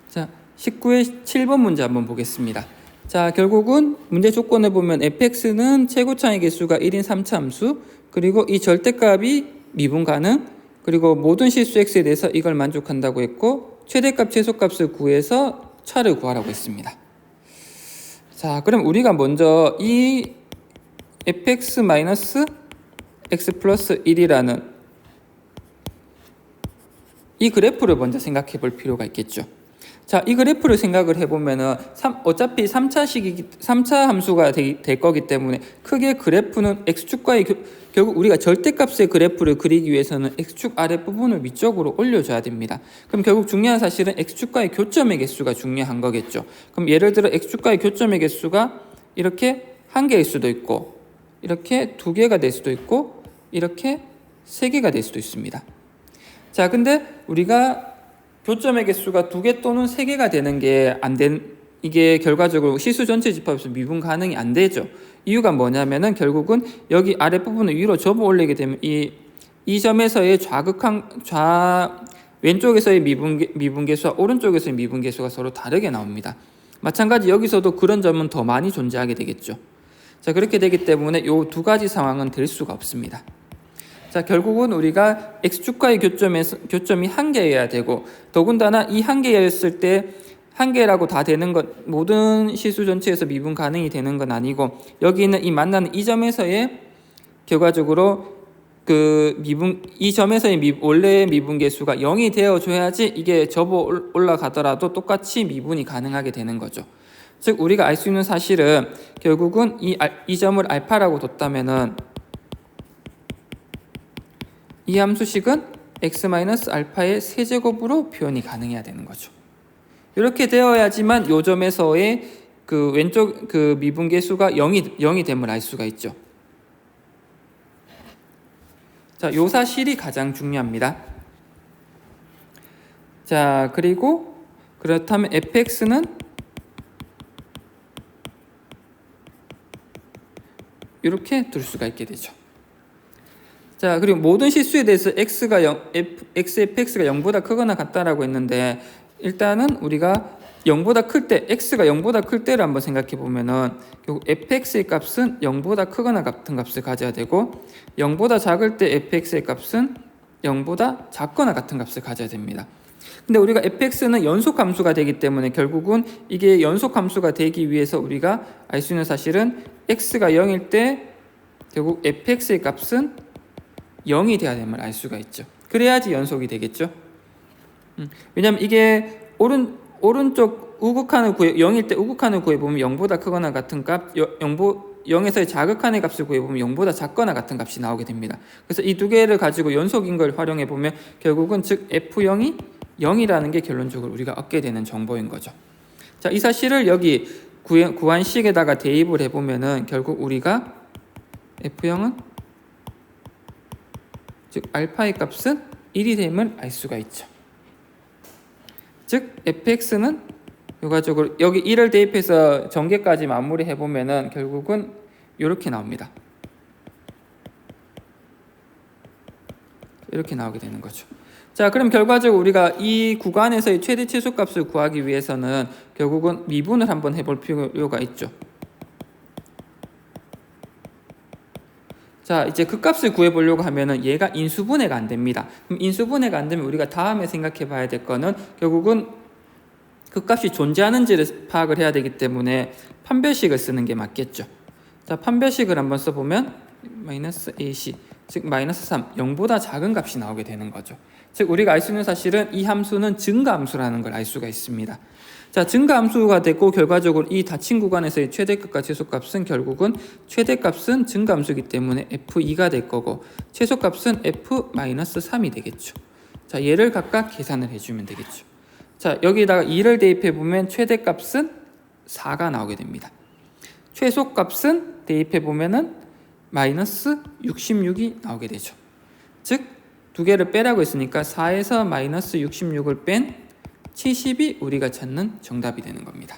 자, 19의 7번 문제 한번 보겠습니다. 자, 결국은 문제 조건을 보면 fx는 최고차의 개수가 1인 3차 함수, 그리고 이 절대값이 미분 가능, 그리고 모든 실수 x에 대해서 이걸 만족한다고 했고, 최대값, 최소값을 구해서 차를 구하라고 했습니다. 자, 그럼 우리가 먼저 이 fx x 플러스 1이라는 이 그래프를 먼저 생각해 볼 필요가 있겠죠. 자, 이 그래프를 생각을 해보면은 어차피 3차 함수가 될 거기 때문에 크게 그래프는 x축과의 결국 우리가 절대값의 그래프를 그리기 위해서는 x축 아랫부분을 위쪽으로 올려줘야 됩니다. 그럼 결국 중요한 사실은 x축과의 교점의 개수가 중요한 거겠죠. 그럼 예를 들어 x축과의 교점의 개수가 이렇게 한 개일 수도 있고, 이렇게 두 개가 될 수도 있고, 이렇게 세 개가 될 수도 있습니다. 자, 근데 우리가 교점의 개수가 2개 또는 3개가 되는 게 이게 결과적으로 실수 전체 집합에서 미분 가능이 안 되죠. 이유가 뭐냐면은 결국은 여기 아랫부분을 위로 접어 올리게 되면 이 점에서의 왼쪽에서의 미분 개수와 오른쪽에서의 미분 개수가 서로 다르게 나옵니다. 마찬가지 여기서도 그런 점은 더 많이 존재하게 되겠죠. 자, 그렇게 되기 때문에 이 두 가지 상황은 될 수가 없습니다. 자, 결국은 우리가 x축과의 교점이 한 개여야 되고, 더군다나 이 한 개였을 때 한 개라고 다 되는 것, 모든 실수 전체에서 미분 가능이 되는 건 아니고, 여기 있는 이 만나는 이 점에서의 결과적으로 이 점에서의 원래의 미분 개수가 0이 되어줘야지 이게 접어 올라가더라도 똑같이 미분이 가능하게 되는 거죠. 즉, 우리가 알 수 있는 사실은 결국은 이 점을 알파라고 뒀다면은 이 함수식은 x-알파의 세제곱으로 표현이 가능해야 되는 거죠. 이렇게 되어야지만 요 점에서의 왼쪽 미분 개수가 0이 됨을 알 수가 있죠. 자, 요 사실이 가장 중요합니다. 자, 그리고 그렇다면 fx는 이렇게 둘 수가 있게 되죠. 자, 그리고 모든 실수에 대해서 xfx가 0보다 크거나 같다라고 했는데, 일단은 우리가 0보다 클 때, x가 0보다 클 때를 한번 생각해 보면은 결국 fx의 값은 0보다 크거나 같은 값을 가져야 되고, 0보다 작을 때 fx의 값은 0보다 작거나 같은 값을 가져야 됩니다. 근데 우리가 fx는 연속 함수가 되기 때문에 결국은 이게 연속 함수가 되기 위해서 우리가 알 수 있는 사실은 x가 0일 때 결국 fx의 값은 0이 돼야 됨을 알 수가 있죠. 그래야지 연속이 되겠죠. 왜냐면 이게 오른쪽 우극한을 0일 때 우극한을 구해보면 0보다 크거나 같은 값, 0에서의 자극한의 값을 구해보면 0보다 작거나 같은 값이 나오게 됩니다. 그래서 이 두 개를 가지고 연속인 걸 활용해보면 결국은 즉 f0이 0이라는 게 결론적으로 우리가 얻게 되는 정보인 거죠. 자, 이 사실을 여기 구한식에다가 대입을 해보면은 결국 우리가 f0은 즉 알파의 값은 1이 됨을 알 수가 있죠. 즉 fx는 결과적으로 여기 1을 대입해서 전개까지 마무리해 보면은 결국은 이렇게 나옵니다. 이렇게 나오게 되는 거죠. 자, 그럼 결과적으로 우리가 이 구간에서의 최대 최소값을 구하기 위해서는 결국은 미분을 한번 해볼 필요가 있죠. 자, 이제 그 값을 구해보려고 하면은 얘가 인수분해가 안 됩니다. 그럼 인수분해가 안 되면 우리가 다음에 생각해 봐야 될 거는 결국은 그 값이 존재하는지를 파악을 해야 되기 때문에 판별식을 쓰는 게 맞겠죠. 자, 판별식을 한번 써보면 마이너스 AC, 즉 마이너스 3, 0보다 작은 값이 나오게 되는 거죠. 즉 우리가 알 수 있는 사실은 이 함수는 증가함수라는 걸 알 수가 있습니다. 자, 증가함수가 됐고 결과적으로 이 닫힌 구간에서의 최대값과 최소값은 결국은 최대값은 증가함수이기 때문에 f2가 될 거고 최소값은 f-3이 되겠죠. 자, 얘를 각각 계산을 해주면 되겠죠. 자, 여기다가 2를 대입해 보면 최대값은 4가 나오게 됩니다. 최소값은 대입해 보면은 마이너스 66이 나오게 되죠. 즉 두 개를 빼라고 했으니까 4에서 마이너스 66을 뺀 70이 우리가 찾는 정답이 되는 겁니다.